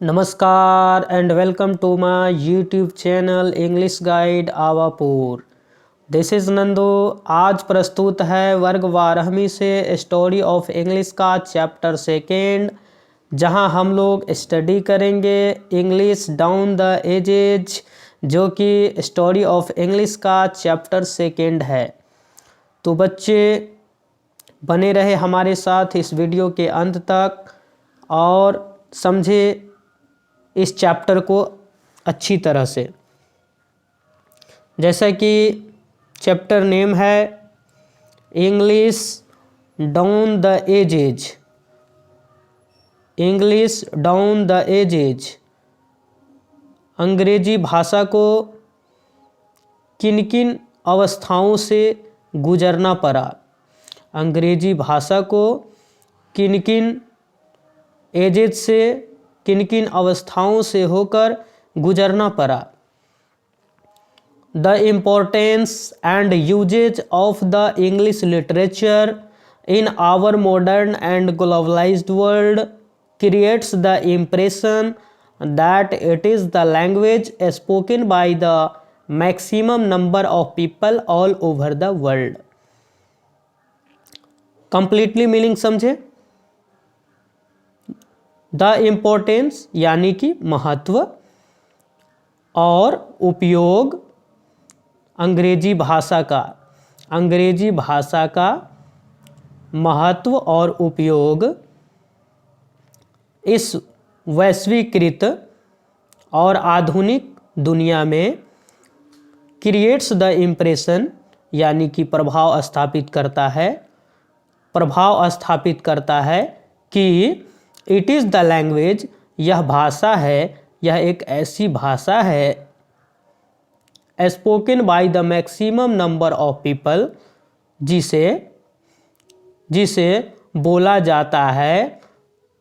नमस्कार and welcome to my YouTube channel English guide Awapur. This is Nandu. आज प्रस्तुत है वर्ग 12वीं से स्टोरी ऑफ इंग्लिश का चैप्टर सेकेंड, जहां हम लोग स्टडी करेंगे इंग्लिश डाउन द एजेज, जो कि स्टोरी ऑफ इंग्लिश का चैप्टर सेकेंड है। तो बच्चे बने रहे हमारे साथ इस वीडियो के अंत तक और समझे इस चैप्टर को अच्छी तरह से। जैसा कि चैप्टर नेम है English down the edges. English down the edges, अंग्रेजी भाषा को किन किन अवस्थाओं से गुजरना पड़ा। अंग्रेजी भाषा को किन किन एजेज से, किन किन अवस्थाओं से होकर गुजरना पड़ा। The importance and usages of the English literature in our modern and globalized world creates the impression that it is the language spoken by the maximum number of people all over the world. Completely meaning समझे। The importance यानी कि महत्व और उपयोग अंग्रेजी भाषा का, अंग्रेजी भाषा का महत्व और उपयोग इस वैश्वीकृत और आधुनिक दुनिया में क्रिएट्स द इम्प्रेशन यानी कि प्रभाव स्थापित करता है, प्रभाव स्थापित करता है कि इट इज़ द लैंग्वेज, यह भाषा है, यह एक ऐसी भाषा है spoken by the maximum number of people, जिसे बोला जाता है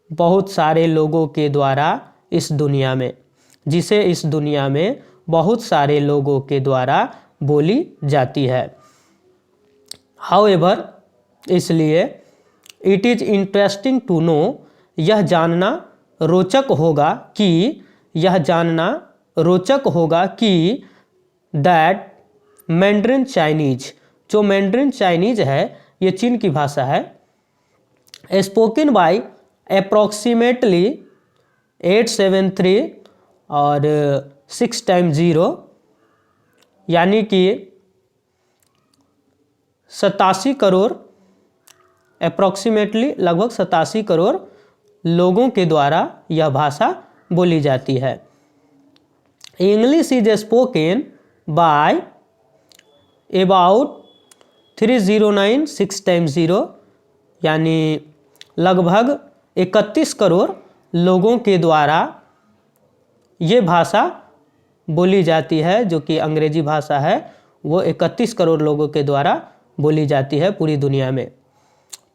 बहुत सारे लोगों के द्वारा इस दुनिया में, जिसे इस दुनिया में बहुत सारे लोगों के द्वारा बोली जाती है। हाउएवर, इसलिए it is interesting to know, यह जानना रोचक होगा कि, यह जानना रोचक होगा कि दैट मैंड्रिन चाइनीज, जो मैंड्रिन चाइनीज है ये चीन की भाषा है, स्पोकन बाय अप्रॉक्सीमेटली 873 और 6 टाइम्स 0 यानी कि 87 करोड़, अप्रॉक्सीमेटली लगभग 87 करोड़ लोगों के द्वारा यह भाषा बोली जाती है। English is spoken by about 309 6 times 0 यानी लगभग 31 करोड़ लोगों के द्वारा ये भाषा बोली जाती है, जो कि अंग्रेजी भाषा है वो 31 करोड़ लोगों के द्वारा बोली जाती है पूरी दुनिया में।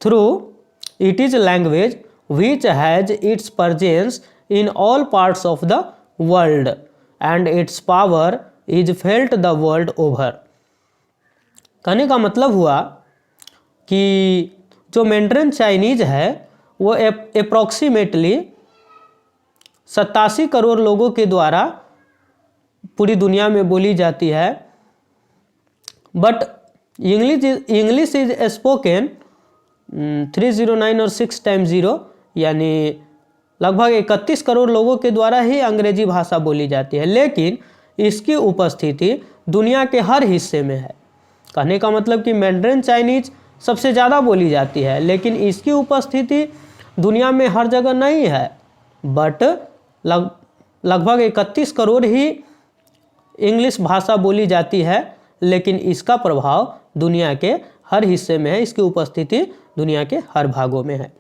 Through it is language which has its presence in all parts of the world and its power is felt the world over। कहने का मतलब हुआ कि जो मैंड्रिन चाइनीज है वो अप्रॉक्सीमेटली 87 करोड़ लोगों के द्वारा पूरी दुनिया में बोली जाती है, बट इंग्लिश इज स्पोकन 309 और 6 टाइम्स 0 यानी लगभग 31 करोड़ लोगों के द्वारा ही अंग्रेजी भाषा बोली जाती है, लेकिन इसकी उपस्थिति दुनिया के हर हिस्से में है। कहने का मतलब कि मैंड्रिन चाइनीज सबसे ज़्यादा बोली जाती है, लेकिन इसकी उपस्थिति दुनिया में हर जगह नहीं है, बट लगभग 31 करोड़ ही इंग्लिश भाषा बोली जाती है, लेकिन इसका प्रभाव दुनिया के हर हिस्से में है, इसकी उपस्थिति दुनिया के हर भागों में है।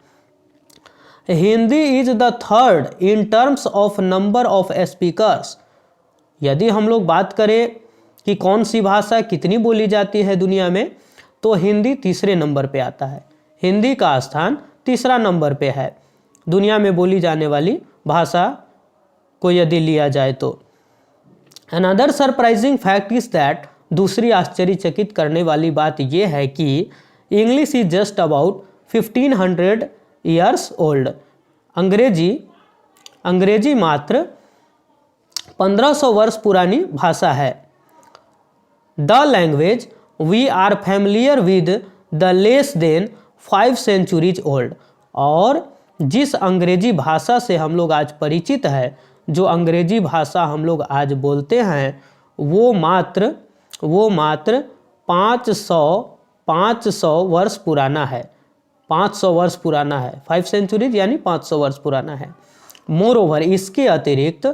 Hindi is the third in terms of number of speakers. यदि हम लोग बात करें कि कौन सी भाषा कितनी बोली जाती है दुनिया में, तो हिंदी तीसरे नंबर पे आता है। हिंदी का स्थान तीसरा नंबर पे है दुनिया में बोली जाने वाली भाषा को यदि लिया जाए तो। Another surprising fact is that, दूसरी आश्चर्यचकित करने वाली बात यह है कि English is just about 1500 years old. अंग्रेजी अंग्रेजी मात्र 1500 वर्ष पुरानी भाषा है। The language we are familiar with the less than 5 centuries old. और जिस अंग्रेजी भाषा से हम लोग आज परिचित है, जो अंग्रेजी भाषा हम लोग आज बोलते हैं, वो मात्र 500 वर्ष पुराना है। 500 वर्ष पुराना है। 5 सेंचुरीज यानी 500 वर्ष पुराना है। मोर ओवर, इसके अतिरिक्त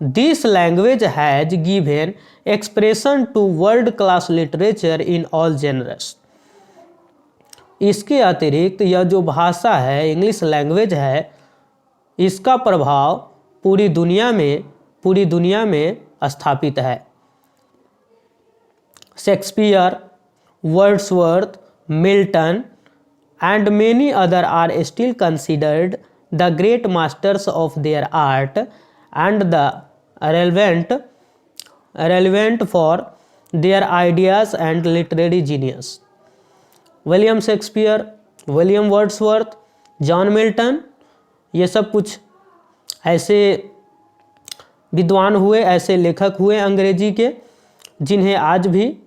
this language has given expression to world class literature in all genres. इसके अतिरिक्त यह जो भाषा है, इंग्लिश लैंग्वेज है, इसका प्रभाव पूरी दुनिया में स्थापित है। Shakespeare, Wordsworth, Milton and many other are still considered the great masters of their art and the relevant for their ideas and literary genius. William Shakespeare, William Wordsworth, John Milton, ये सब कुछ ऐसे विद्वान हुए, ऐसे लेखक हुए अंग्रेजी के, जिन्हें आज भी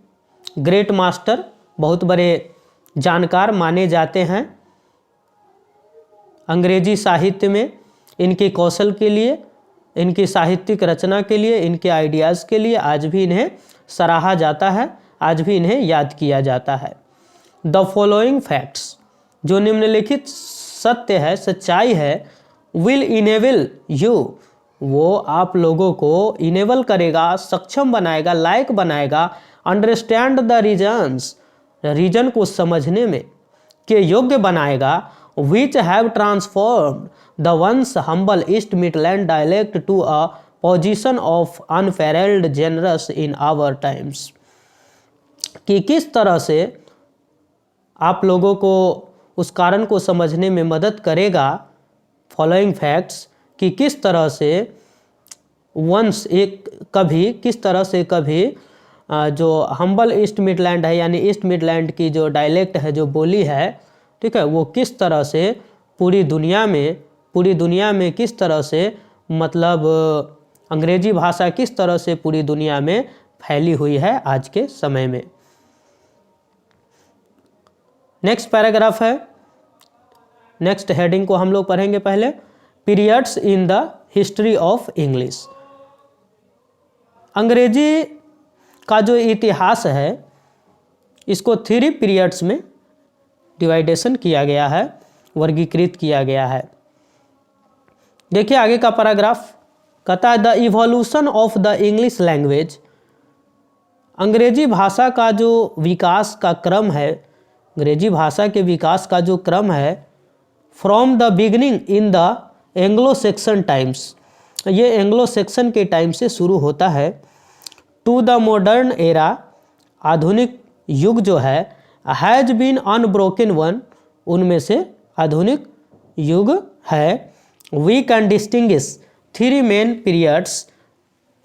ग्रेट मास्टर, बहुत बड़े जानकार माने जाते हैं अंग्रेजी साहित्य में। इनके कौशल के लिए, इनकी साहित्यिक रचना के लिए, इनके आइडियाज़ के लिए आज भी इन्हें सराहा जाता है, आज भी इन्हें याद किया जाता है। द फॉलोइंग फैक्ट्स, जो निम्नलिखित सत्य है, सच्चाई है, विल इनेबल यू, वो आप लोगों को इनेबल करेगा, सक्षम बनाएगा, लायक बनाएगा, अंडरस्टैंड द रीजन को समझने में के योग्य बनाएगा, which have transformed the once humble East Midland dialect to a position of unparalleled generous in our times. कि किस तरह से आप लोगों को उस कारण को समझने में मदद करेगा, फॉलोइंग फैक्ट्स, कि किस तरह से वंस किस तरह से कभी जो हम्बल ईस्ट मिडलैंड है, यानी ईस्ट मिडलैंड की जो डायलेक्ट है, जो बोली है, ठीक है, वो किस तरह से पूरी दुनिया में किस तरह से, मतलब अंग्रेजी भाषा किस तरह से पूरी दुनिया में फैली हुई है आज के समय में। नेक्स्ट पैराग्राफ है, नेक्स्ट हेडिंग को हम लोग पढ़ेंगे पहले, periods in the history of English. अंग्रेजी का जो इतिहास है, इसको 3 पीरियड्स में डिवाइडेशन किया गया है, वर्गीकृत किया गया है। देखिए आगे का पैराग्राफ कहता है, the evolution of the English language. अंग्रेजी भाषा का जो विकास का क्रम है, अंग्रेजी भाषा के विकास का जो क्रम है, from the beginning in the Anglo section times, ये एंग्लो सेक्सन के टाइम से शुरू होता है, टू द मॉडर्न एरा, आधुनिक युग जो है, हैज बीन अनब्रोकन वन, उनमें से आधुनिक युग है। We can distinguish 3 main periods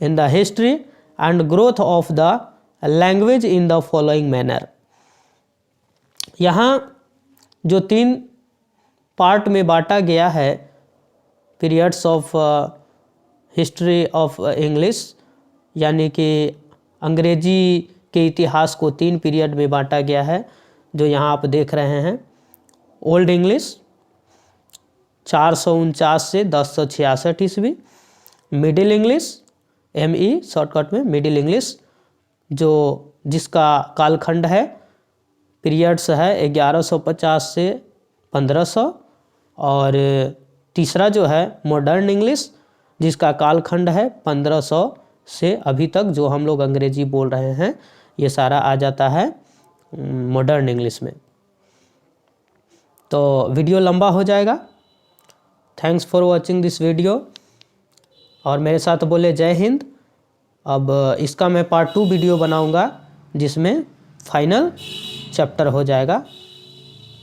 in the history and growth of the language in the following manner. यहाँ जो 3 पार्ट में बांटा गया है periods of history of English, यानी कि अंग्रेजी के इतिहास को 3 पीरियड में बांटा गया है, जो यहाँ आप देख रहे हैं। ओल्ड इंग्लिश 449 से 1066 ईस्वी, मिडिल इंग्लिश ME शॉर्टकट में मिडिल इंग्लिश, जो जिसका कालखंड है, पीरियड्स है 1150 से 1500, और तीसरा जो है मॉडर्न इंग्लिश, जिसका कालखंड है 1500 से अभी तक जो हम लोग अंग्रेजी बोल रहे हैं, ये सारा आ जाता है मॉडर्न इंग्लिश में। तो वीडियो लंबा हो जाएगा। Thanks for watching this video, और मेरे साथ बोले जय हिंद। अब इसका मैं पार्ट 2 वीडियो बनाऊंगा, जिसमें फाइनल चैप्टर हो जाएगा।